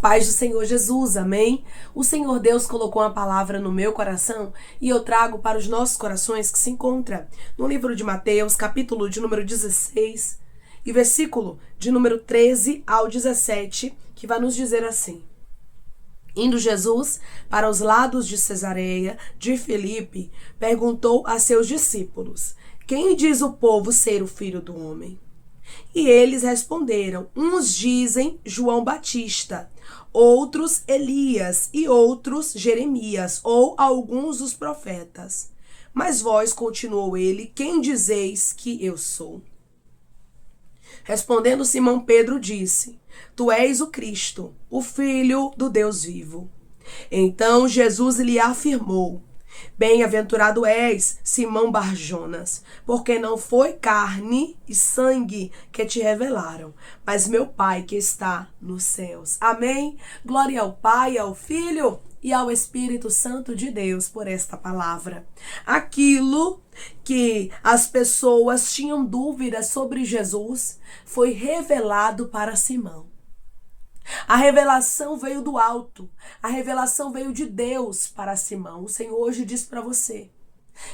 paz do Senhor Jesus, amém? O Senhor Deus colocou uma palavra no meu coração e eu trago para os nossos corações que se encontra no livro de Mateus, capítulo de número 16 e versículo de número 13 ao 17, que vai nos dizer assim: Indo Jesus para os lados de Cesareia de Filipe, perguntou a seus discípulos: Quem diz o povo ser o Filho do Homem? E eles responderam: uns dizem João Batista, outros Elias e outros Jeremias ou alguns dos profetas. Mas vós, continuou ele, quem dizeis que eu sou? Respondendo Simão Pedro disse: Tu és o Cristo, o Filho do Deus vivo. Então Jesus lhe afirmou: Bem-aventurado és, Simão Barjonas, porque não foi carne e sangue que te revelaram, mas meu Pai que está nos céus. Amém? Glória ao Pai, ao Filho e ao Espírito Santo de Deus por esta palavra. Aquilo que as pessoas tinham dúvidas sobre Jesus foi revelado para Simão. A revelação veio do alto. A revelação veio de Deus para Simão. O Senhor hoje diz para você: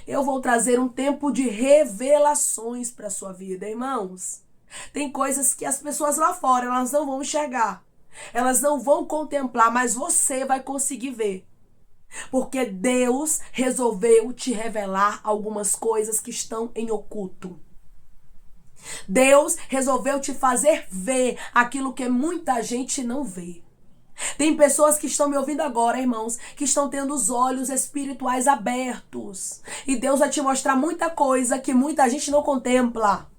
eu vou trazer um tempo de revelações para a sua vida, irmãos. Tem coisas que as pessoas lá fora, elas não vão enxergar. Elas não vão contemplar, mas você vai conseguir ver. Porque Deus resolveu te revelar algumas coisas que estão em oculto. Deus resolveu te fazer ver aquilo que muita gente não vê. Tem pessoas que estão me ouvindo agora, irmãos, que estão tendo os olhos espirituais abertos. E Deus vai te mostrar muita coisa que muita gente não contempla.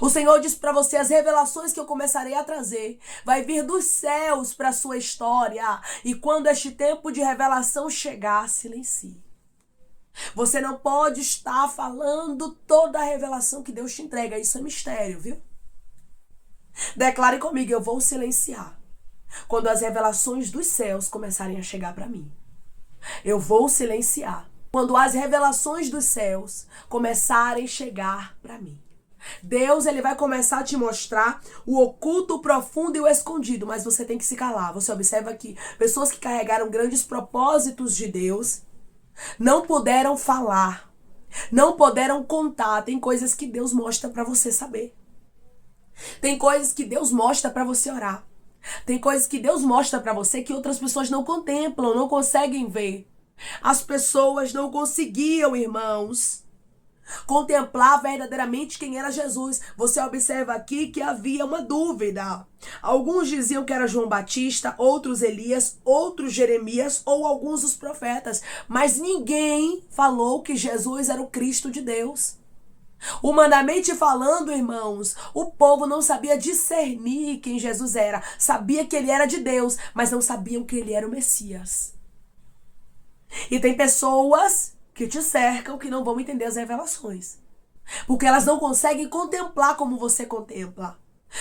O Senhor diz para você: as revelações que eu começarei a trazer vai vir dos céus para a sua história. E quando este tempo de revelação chegar, silencie. Você não pode estar falando toda a revelação que Deus te entrega. Isso é mistério, viu? Declare comigo: eu vou silenciar quando as revelações dos céus começarem a chegar para mim. Eu vou silenciar quando as revelações dos céus começarem a chegar para mim. Deus, ele vai começar a te mostrar o oculto, o profundo e o escondido, mas você tem que se calar. Você observa aqui, pessoas que carregaram grandes propósitos de Deus não puderam falar, não puderam contar. Tem coisas que Deus mostra para você saber. Tem coisas que Deus mostra para você orar. Tem coisas que Deus mostra para você que outras pessoas não contemplam, não conseguem ver. As pessoas não conseguiam, irmãos, contemplar verdadeiramente quem era Jesus. Você observa aqui que havia uma dúvida. Alguns diziam que era João Batista, outros Elias, outros Jeremias ou alguns dos profetas. Mas ninguém falou que Jesus era o Cristo de Deus. Humanamente falando, irmãos, o povo não sabia discernir quem Jesus era. Sabia que ele era de Deus, mas não sabiam que ele era o Messias. E tem pessoas que te cercam, que não vão entender as revelações. Porque elas não conseguem contemplar como você contempla.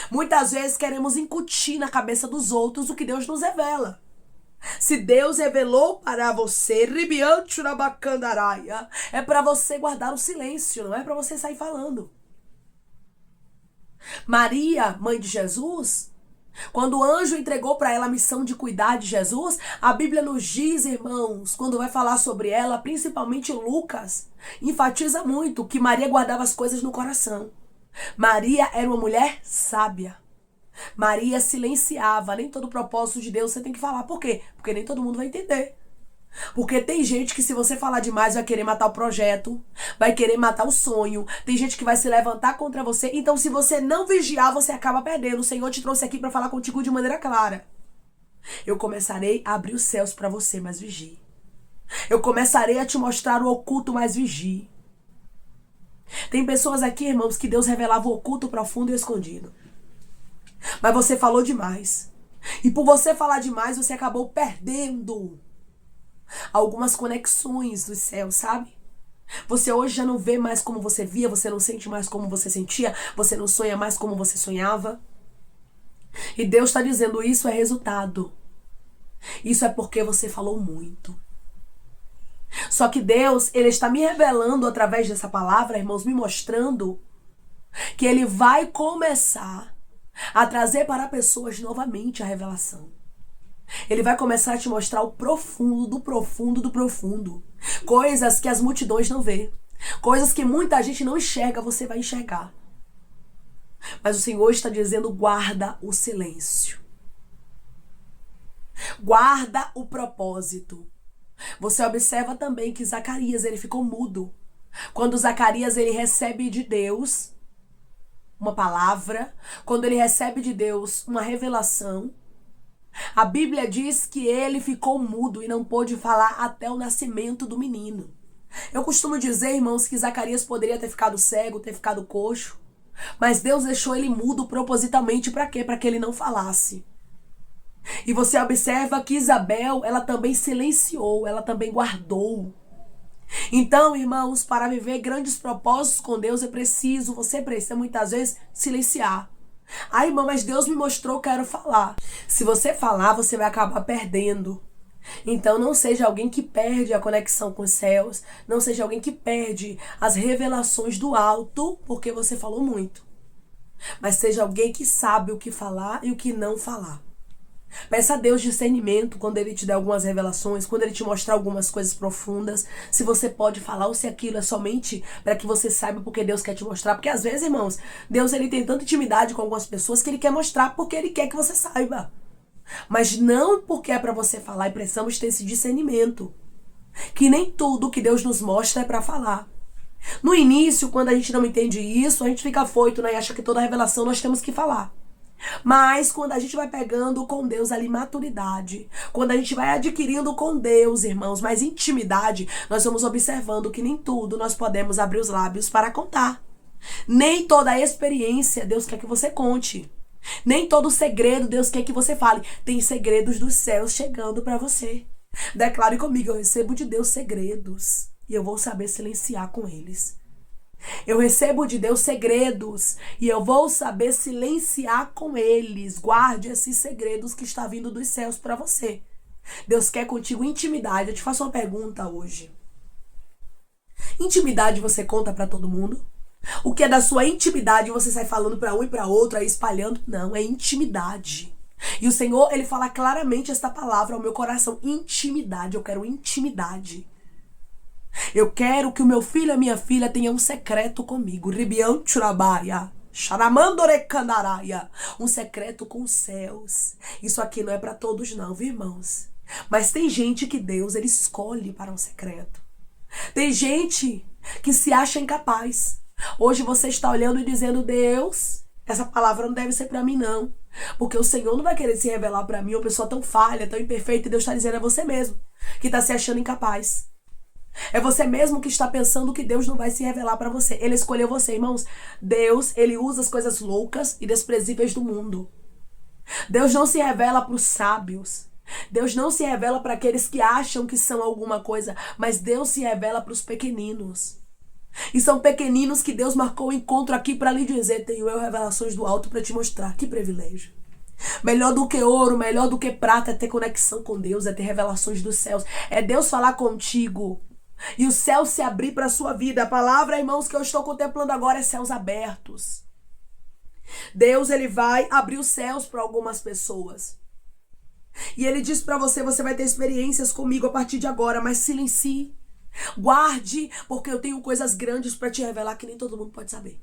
Muitas vezes queremos incutir na cabeça dos outros o que Deus nos revela. Se Deus revelou para você, ribiante na bacandaraia, é para você guardar o silêncio, não é para você sair falando. Maria, mãe de Jesus, quando o anjo entregou para ela a missão de cuidar de Jesus, a Bíblia nos diz, irmãos, quando vai falar sobre ela, principalmente Lucas, enfatiza muito que Maria guardava as coisas no coração. Maria era uma mulher sábia. Maria silenciava. Nem todo propósito de Deus você tem que falar. Por quê? Porque nem todo mundo vai entender. Porque tem gente que, se você falar demais, vai querer matar o projeto, vai querer matar o sonho. Tem gente que vai se levantar contra você. Então, se você não vigiar, você acaba perdendo. O Senhor te trouxe aqui para falar contigo de maneira clara. Eu começarei a abrir os céus para você, mas vigie. Eu começarei a te mostrar o oculto, mas vigie. Tem pessoas aqui, irmãos, que Deus revelava o oculto, o profundo e o escondido. Mas você falou demais. E por você falar demais, você acabou perdendo algumas conexões dos céus, sabe? Você hoje já não vê mais como você via, você não sente mais como você sentia, você não sonha mais como você sonhava. E Deus está dizendo: isso é resultado. Isso é porque você falou muito. Só que Deus, ele está me revelando através dessa palavra, irmãos, me mostrando que ele vai começar a trazer para pessoas novamente a revelação. Ele vai começar a te mostrar o profundo do profundo do profundo. Coisas que as multidões não vê. Coisas que muita gente não enxerga, você vai enxergar. Mas o Senhor está dizendo, guarda o silêncio. Guarda o propósito. Você observa também que Zacarias, ele ficou mudo. Quando Zacarias, ele recebe de Deus uma palavra, quando ele recebe de Deus uma revelação, a Bíblia diz que ele ficou mudo e não pôde falar até o nascimento do menino. Eu costumo dizer, irmãos, que Zacarias poderia ter ficado cego, ter ficado coxo, mas Deus deixou ele mudo propositalmente para quê? Para que ele não falasse. E você observa que Isabel, ela também silenciou, ela também guardou. Então, irmãos, para viver grandes propósitos com Deus, você precisa muitas vezes silenciar. Ah, irmã, mas Deus me mostrou, quero falar. Se você falar, você vai acabar perdendo. Então, não seja alguém que perde a conexão com os céus, não seja alguém que perde as revelações do alto, porque você falou muito. Mas seja alguém que sabe o que falar e o que não falar. Peça a Deus discernimento quando Ele te der algumas revelações, quando Ele te mostrar algumas coisas profundas, se você pode falar ou se aquilo é somente para que você saiba porque Deus quer te mostrar. Porque às vezes, irmãos, Deus ele tem tanta intimidade com algumas pessoas que Ele quer mostrar porque Ele quer que você saiba. Mas não porque é para você falar, e precisamos ter esse discernimento. Que nem tudo que Deus nos mostra é para falar. No início, quando a gente não entende isso, a gente fica afoito, né, e acha que toda revelação nós temos que falar. Mas quando a gente vai pegando com Deus ali maturidade, quando a gente vai adquirindo com Deus, irmãos, mais intimidade, nós vamos observando que nem tudo nós podemos abrir os lábios para contar. Nem toda a experiência Deus quer que você conte. Nem todo segredo Deus quer que você fale. Tem segredos dos céus chegando para você. Declare comigo, eu recebo de Deus segredos e eu vou saber silenciar com eles. Eu recebo de Deus segredos e eu vou saber silenciar com eles. Guarde esses segredos que está vindo dos céus para você. Deus quer contigo intimidade. Eu te faço uma pergunta hoje. Intimidade você conta para todo mundo? O que é da sua intimidade você sai falando para um e para outro, aí espalhando? Não, é intimidade. E o Senhor, Ele fala claramente esta palavra ao meu coração. Intimidade, eu quero intimidade. Eu quero que o meu filho e a minha filha tenham um secreto comigo. Ribian Churabaia. Xaramandorecandaraia. Um secreto com os céus. Isso aqui não é para todos não, viu, irmãos? Mas tem gente que Deus, Ele escolhe para um secreto. Tem gente que se acha incapaz. Hoje você está olhando e dizendo, Deus, essa palavra não deve ser para mim não. Porque o Senhor não vai querer se revelar para mim, uma pessoa tão falha, tão imperfeita. E Deus está dizendo, é você mesmo que está se achando incapaz. É você mesmo que está pensando que Deus não vai se revelar para você. Ele escolheu você, irmãos. Deus, Ele usa as coisas loucas e desprezíveis do mundo. Deus não se revela para os sábios. Deus não se revela para aqueles que acham que são alguma coisa. Mas Deus se revela para os pequeninos. E são pequeninos que Deus marcou o encontro aqui para lhe dizer, tenho eu revelações do alto para te mostrar. Que privilégio. Melhor do que ouro, melhor do que prata é ter conexão com Deus, é ter revelações dos céus. É Deus falar contigo. E o céu se abrir para a sua vida. A palavra, irmãos, que eu estou contemplando agora é céus abertos. Deus, Ele vai abrir os céus para algumas pessoas. E Ele diz para você, você vai ter experiências comigo a partir de agora, mas silencie. Guarde, porque eu tenho coisas grandes para te revelar que nem todo mundo pode saber.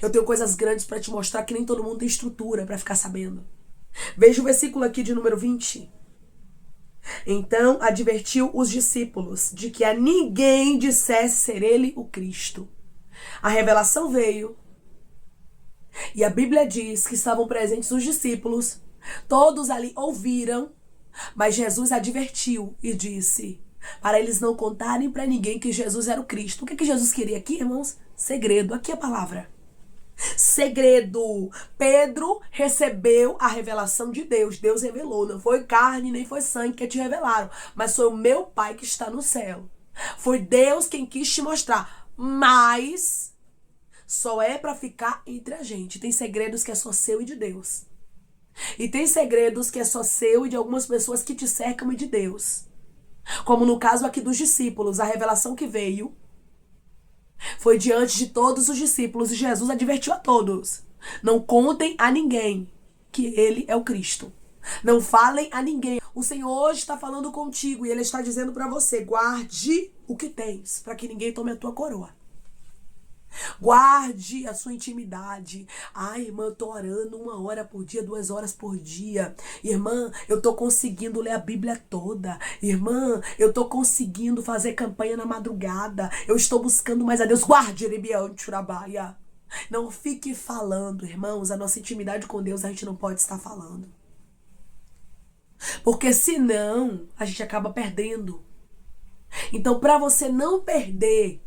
Eu tenho coisas grandes para te mostrar que nem todo mundo tem estrutura para ficar sabendo. Veja o versículo aqui de número 20. Então advertiu os discípulos de que a ninguém dissesse ser ele o Cristo. A revelação veio e a Bíblia diz que estavam presentes os discípulos. Todos ali ouviram, mas Jesus advertiu e disse para eles não contarem para ninguém que Jesus era o Cristo. O que Jesus queria aqui, irmãos? Segredo. Aqui é a palavra. Segredo. Pedro recebeu a revelação de Deus. Deus revelou. Não foi carne nem foi sangue que te revelaram, mas foi o meu Pai que está no céu. Foi Deus quem quis te mostrar. Mas só é para ficar entre a gente. Tem segredos que é só seu e de Deus. E tem segredos que é só seu e de algumas pessoas que te cercam e de Deus. Como no caso aqui dos discípulos, a revelação que veio foi diante de todos os discípulos e Jesus advertiu a todos. Não contem a ninguém que ele é o Cristo. Não falem a ninguém. O Senhor hoje está falando contigo e Ele está dizendo para você, guarde o que tens, para que ninguém tome a tua coroa. Guarde a sua intimidade. Ai, irmã, eu tô orando 1 hora por dia, 2 horas por dia. Irmã, eu tô conseguindo ler a Bíblia toda. Irmã, eu tô conseguindo fazer campanha na madrugada. Eu estou buscando mais a Deus. Guarde, Uribianchurabaia. Não fique falando, irmãos. A nossa intimidade com Deus a gente não pode estar falando. Porque senão a gente acaba perdendo. Então, para você não perder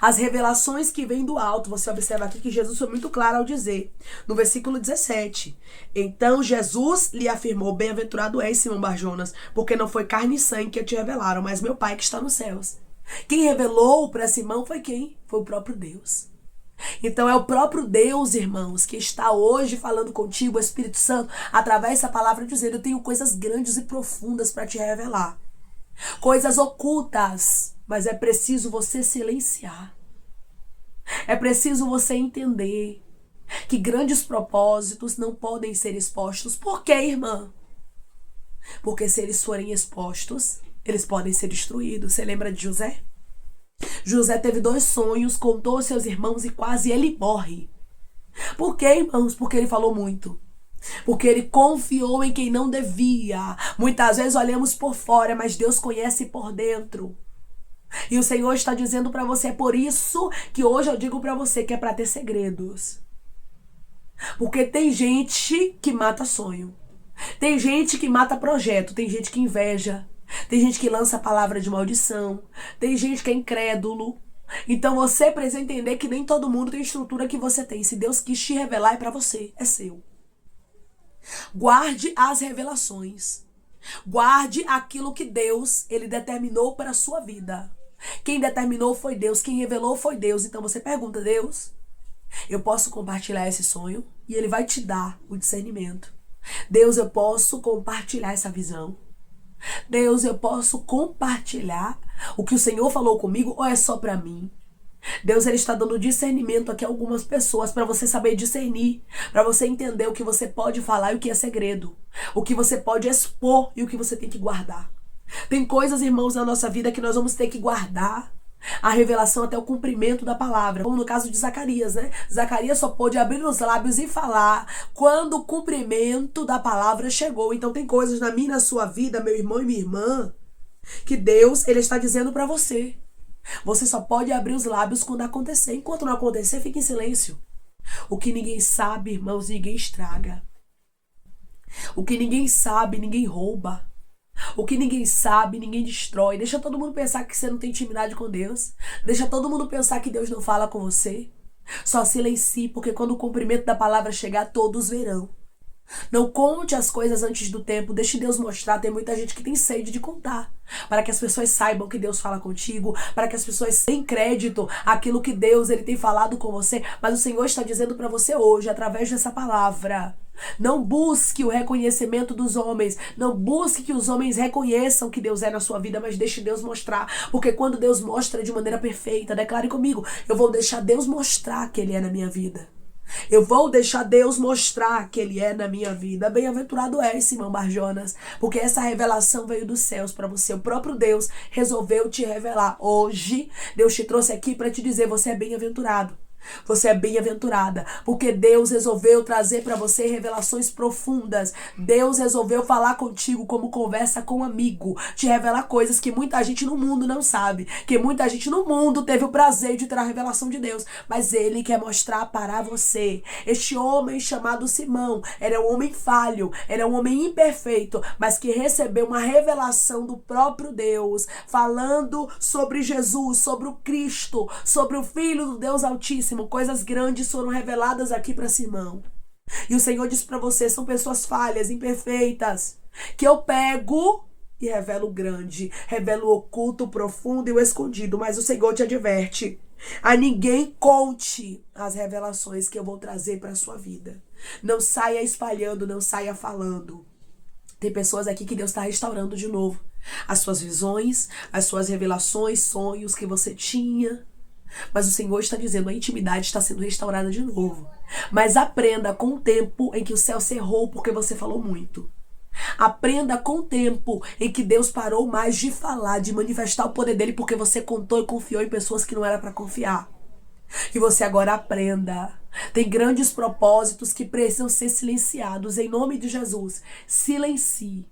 as revelações que vêm do alto, você observa aqui que Jesus foi muito claro ao dizer, no versículo 17. Então Jesus lhe afirmou, bem-aventurado és, Simão Barjonas, porque não foi carne e sangue que te revelaram, mas meu Pai que está nos céus. Quem revelou para Simão foi quem? Foi o próprio Deus. Então é o próprio Deus, irmãos, que está hoje falando contigo, o Espírito Santo, através dessa palavra, dizendo, eu tenho coisas grandes e profundas para te revelar. Coisas ocultas, mas é preciso você silenciar. É preciso você entender que grandes propósitos não podem ser expostos. Por quê, irmã? Porque se eles forem expostos, eles podem ser destruídos. Você lembra de José? José teve 2 sonhos, contou aos seus irmãos e quase ele morre. Por quê, irmãos? Porque ele falou muito. Porque ele confiou em quem não devia. Muitas vezes olhamos por fora, mas Deus conhece por dentro. E o Senhor está dizendo para você, é por isso que hoje eu digo para você que é para ter segredos. Porque tem gente que mata sonho. Tem gente que mata projeto. Tem gente que inveja. Tem gente que lança palavra de maldição. Tem gente que é incrédulo. Então você precisa entender que nem todo mundo tem a estrutura que você tem. Se Deus quis te revelar, é para você, é seu. Guarde as revelações. Guarde aquilo que Deus, Ele determinou para a sua vida. Quem determinou foi Deus, quem revelou foi Deus. Então você pergunta, Deus, eu posso compartilhar esse sonho? E Ele vai te dar o discernimento. Deus, eu posso compartilhar essa visão? Deus, eu posso compartilhar o que o Senhor falou comigo ou é só para mim? Deus, Ele está dando discernimento aqui a algumas pessoas para você saber discernir, para você entender o que você pode falar e o que é segredo, o que você pode expor e o que você tem que guardar. Tem coisas, irmãos, na nossa vida que nós vamos ter que guardar a revelação até o cumprimento da palavra, como no caso de Zacarias, né? Zacarias só pôde abrir os lábios e falar quando o cumprimento da palavra chegou. Então tem coisas na minha e na sua vida, meu irmão e minha irmã, que Deus, Ele está dizendo para você. Você só pode abrir os lábios quando acontecer. Enquanto não acontecer, fique em silêncio. O que ninguém sabe, irmãos, ninguém estraga. O que ninguém sabe, ninguém rouba. O que ninguém sabe, ninguém destrói. Deixa todo mundo pensar que você não tem intimidade com Deus. Deixa todo mundo pensar que Deus não fala com você. Só silencie, porque quando o cumprimento da palavra chegar, todos verão. Não conte as coisas antes do tempo, deixe Deus mostrar. Tem muita gente que tem sede de contar, para que as pessoas saibam que Deus fala contigo, para que as pessoas tenham crédito àquilo que Deus, Ele tem falado com você. Mas o Senhor está dizendo para você hoje, através dessa palavra, não busque o reconhecimento dos homens, não busque que os homens reconheçam que Deus é na sua vida, mas deixe Deus mostrar, porque quando Deus mostra de maneira perfeita, declare comigo, eu vou deixar Deus mostrar que Ele é na minha vida. Eu vou deixar Deus mostrar que Ele é na minha vida. Bem-aventurado és, Simão Barjonas, porque essa revelação veio dos céus para você. O próprio Deus resolveu te revelar. Hoje, Deus te trouxe aqui para te dizer, você é bem-aventurado. Você é bem-aventurada, porque Deus resolveu trazer para você revelações profundas. Deus resolveu falar contigo como conversa com um amigo, te revelar coisas que muita gente no mundo não sabe, que muita gente no mundo teve o prazer de ter a revelação de Deus, mas Ele quer mostrar para você. Este homem chamado Simão era um homem falho, era um homem imperfeito, mas que recebeu uma revelação do próprio Deus, falando sobre Jesus, sobre o Cristo, sobre o Filho do Deus Altíssimo. Coisas grandes foram reveladas aqui para Simão. E o Senhor diz para você, são pessoas falhas, imperfeitas, que eu pego e revelo o grande, revelo o oculto, o profundo e o escondido. Mas o Senhor te adverte, a ninguém conte as revelações que eu vou trazer para a sua vida. Não saia espalhando, não saia falando. Tem pessoas aqui que Deus está restaurando de novo as suas visões, as suas revelações, sonhos que você tinha. Mas o Senhor está dizendo, a intimidade está sendo restaurada de novo. Mas aprenda com o tempo em que o céu cerrou porque você falou muito. Aprenda com o tempo em que Deus parou mais de falar, de manifestar o poder dele, porque você contou e confiou em pessoas que não era para confiar. Que você agora aprenda. Tem grandes propósitos que precisam ser silenciados. Em nome de Jesus, silencie.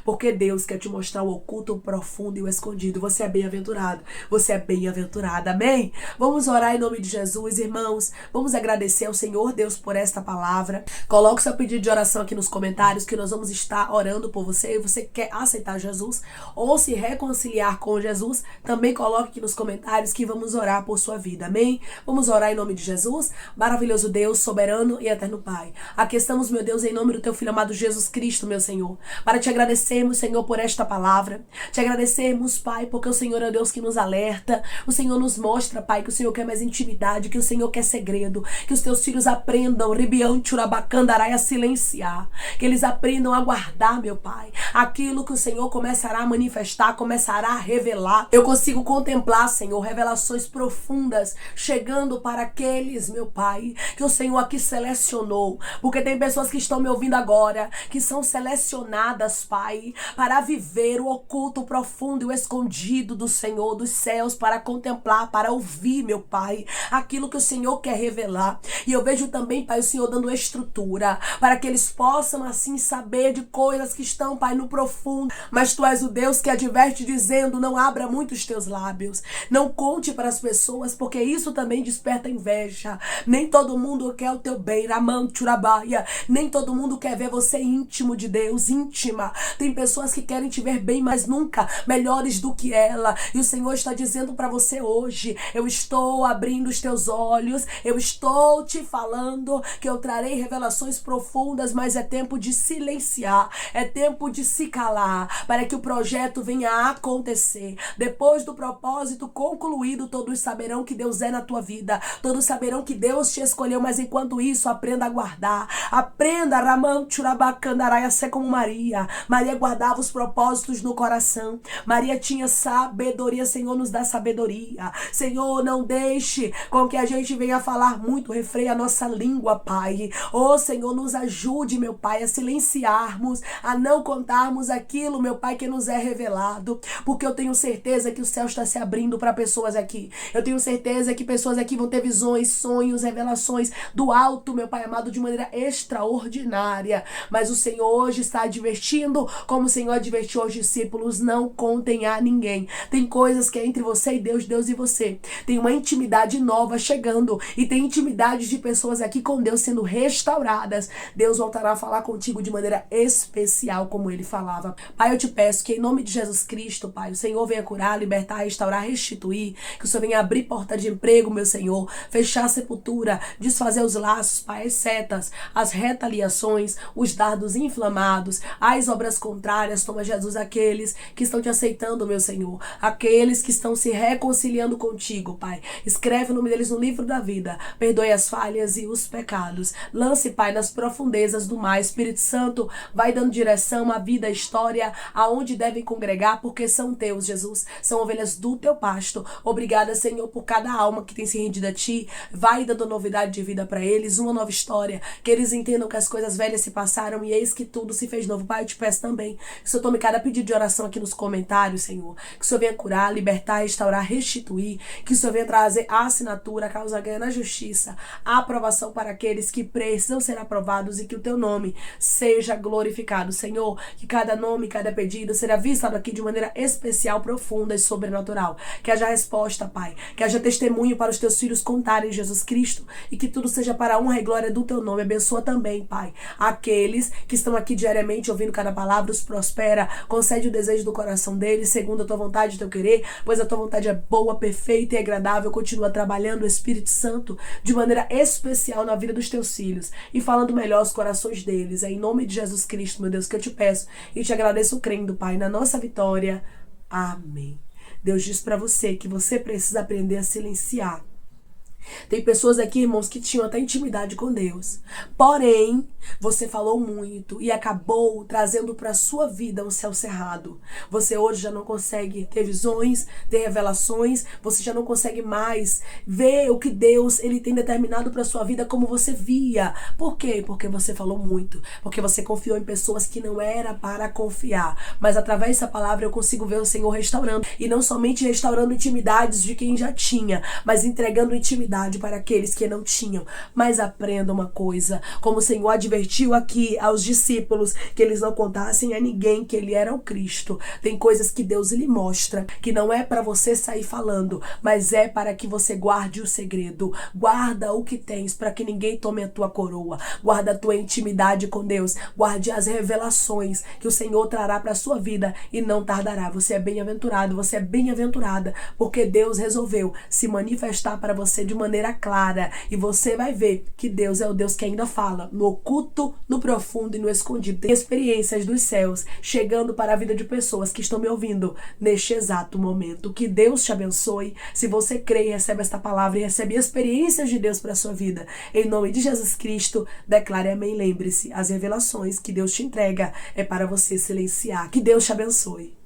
Porque Deus quer te mostrar o oculto, o profundo e o escondido. Você é bem-aventurado. Você é bem-aventurada. Amém? Vamos orar em nome de Jesus, irmãos. Vamos agradecer ao Senhor Deus por esta palavra. Coloque seu pedido de oração aqui nos comentários, que nós vamos estar orando por você. E você quer aceitar Jesus ou se reconciliar com Jesus, também coloque aqui nos comentários que vamos orar por sua vida. Amém? Vamos orar em nome de Jesus. Maravilhoso Deus, soberano e eterno Pai. Aqui estamos, meu Deus, em nome do teu Filho amado Jesus Cristo, meu Senhor, para te agradecermos, Senhor, por esta palavra. Te agradecermos, Pai, porque o Senhor é o Deus que nos alerta. O Senhor nos mostra, Pai, que o Senhor quer mais intimidade, que o Senhor quer segredo, que os teus filhos aprendam, ribião, churabacandarai, a silenciar, que eles aprendam a guardar, meu Pai, aquilo que o Senhor começará a manifestar, começará a revelar. Eu consigo contemplar, Senhor, revelações profundas chegando para aqueles, meu Pai, que o Senhor aqui selecionou, porque tem pessoas que estão me ouvindo agora, que são selecionadas, Pai, para viver o oculto, o profundo e o escondido do Senhor dos céus, para contemplar, para ouvir, meu Pai, aquilo que o Senhor quer revelar. E eu vejo também, Pai, o Senhor dando estrutura para que eles possam assim saber de coisas que estão, Pai, no profundo. Mas Tu és o Deus que adverte dizendo, não abra muito os teus lábios, não conte para as pessoas, porque isso também desperta inveja. Nem todo mundo quer o teu bem, Ramanturabaia. Nem todo mundo quer ver você íntimo de Deus, íntima. Tem pessoas que querem te ver bem, mas nunca melhores do que ela. E o Senhor está dizendo para você hoje, eu estou abrindo os teus olhos, eu estou te falando que eu trarei revelações profundas, mas é tempo de silenciar, é tempo de se calar, para que o projeto venha a acontecer. Depois do propósito concluído, todos saberão que Deus é na tua vida, todos saberão que Deus te escolheu, mas enquanto isso, aprenda a guardar, aprenda, Ramam Churabacandarai, a ser como Maria. Maria guardava os propósitos no coração. Maria tinha sabedoria. Senhor, nos dá sabedoria. Senhor, não deixe com que a gente venha falar muito. Refreia a nossa língua, Pai. Oh, Senhor, nos ajude, meu Pai, a silenciarmos, a não contarmos aquilo, meu Pai, que nos é revelado. Porque eu tenho certeza que o céu está se abrindo para pessoas aqui. Eu tenho certeza que pessoas aqui vão ter visões, sonhos, revelações do alto, meu Pai amado, de maneira extraordinária. Mas o Senhor hoje está advertindo, como o Senhor advertiu aos discípulos, não contem a ninguém. Tem coisas que é entre você e Deus, Deus e você. Tem uma intimidade nova chegando e tem intimidade de pessoas aqui com Deus sendo restauradas. Deus voltará a falar contigo de maneira especial, como Ele falava. Pai, eu te peço que em nome de Jesus Cristo, Pai, o Senhor venha curar, libertar, restaurar, restituir, que o Senhor venha abrir porta de emprego, meu Senhor, fechar a sepultura, desfazer os laços, Pai, as setas, as retaliações, os dardos inflamados, as obras contrárias. Toma, Jesus, aqueles que estão te aceitando, meu Senhor, aqueles que estão se reconciliando contigo, Pai. Escreve o nome deles no livro da vida. Perdoe as falhas e os pecados. Lance, Pai, nas profundezas do mar. Espírito Santo, vai dando direção à vida, à história, aonde devem congregar, porque são teus, Jesus. São ovelhas do teu pasto. Obrigada, Senhor, por cada alma que tem se rendido a ti. Vai dando novidade de vida para eles, uma nova história, que eles entendam que as coisas velhas se passaram e eis que tudo se fez novo. Pai, eu te peço também que o Senhor tome cada pedido de oração aqui nos comentários, Senhor. Que o Senhor venha curar, libertar, restaurar, restituir. Que o Senhor venha trazer a assinatura, a causa ganha na justiça, a aprovação para aqueles que precisam ser aprovados e que o teu nome seja glorificado, Senhor. Que cada nome, cada pedido será visto aqui de maneira especial, profunda e sobrenatural. Que haja resposta, Pai. Que haja testemunho para os teus filhos contarem Jesus Cristo e que tudo seja para a honra e glória do teu nome. Abençoa também, Pai, aqueles que estão aqui diariamente ouvindo cada palavra, os prospera, concede o desejo do coração deles, segundo a tua vontade e o teu querer, pois a tua vontade é boa, perfeita e agradável. Continua trabalhando o Espírito Santo de maneira especial na vida dos teus filhos e falando melhor os corações deles. É em nome de Jesus Cristo, meu Deus, que eu te peço e te agradeço crendo, Pai, na nossa vitória. Amém. Deus diz para você que você precisa aprender a silenciar. Tem pessoas aqui, irmãos, que tinham até intimidade com Deus. Porém, você falou muito e acabou trazendo para sua vida um céu cerrado. Você hoje já não consegue ter visões, ter revelações, você já não consegue mais ver o que Deus ele tem determinado para sua vida como você via. Por quê? Porque você falou muito, porque você confiou em pessoas que não era para confiar. Mas através dessa palavra eu consigo ver o Senhor restaurando, e não somente restaurando intimidades de quem já tinha, mas entregando intimidade para aqueles que não tinham. Mas aprenda uma coisa, como o Senhor advertiu aqui aos discípulos, que eles não contassem a ninguém que ele era o Cristo. Tem coisas que Deus lhe mostra, que não é para você sair falando, mas é para que você guarde o segredo. Guarda o que tens, para que ninguém tome a tua coroa. Guarda a tua intimidade com Deus. Guarde as revelações que o Senhor trará para a sua vida e não tardará. Você é bem-aventurado, você é bem-aventurada, porque Deus resolveu se manifestar para você de maneira clara, e você vai ver que Deus é o Deus que ainda fala no oculto, no profundo e no escondido. Tem experiências dos céus chegando para a vida de pessoas que estão me ouvindo neste exato momento. Que Deus te abençoe. Se você crê e recebe esta palavra e recebe experiências de Deus para a sua vida, em nome de Jesus Cristo, declare amém. Lembre-se, as revelações que Deus te entrega é para você silenciar. Que Deus te abençoe.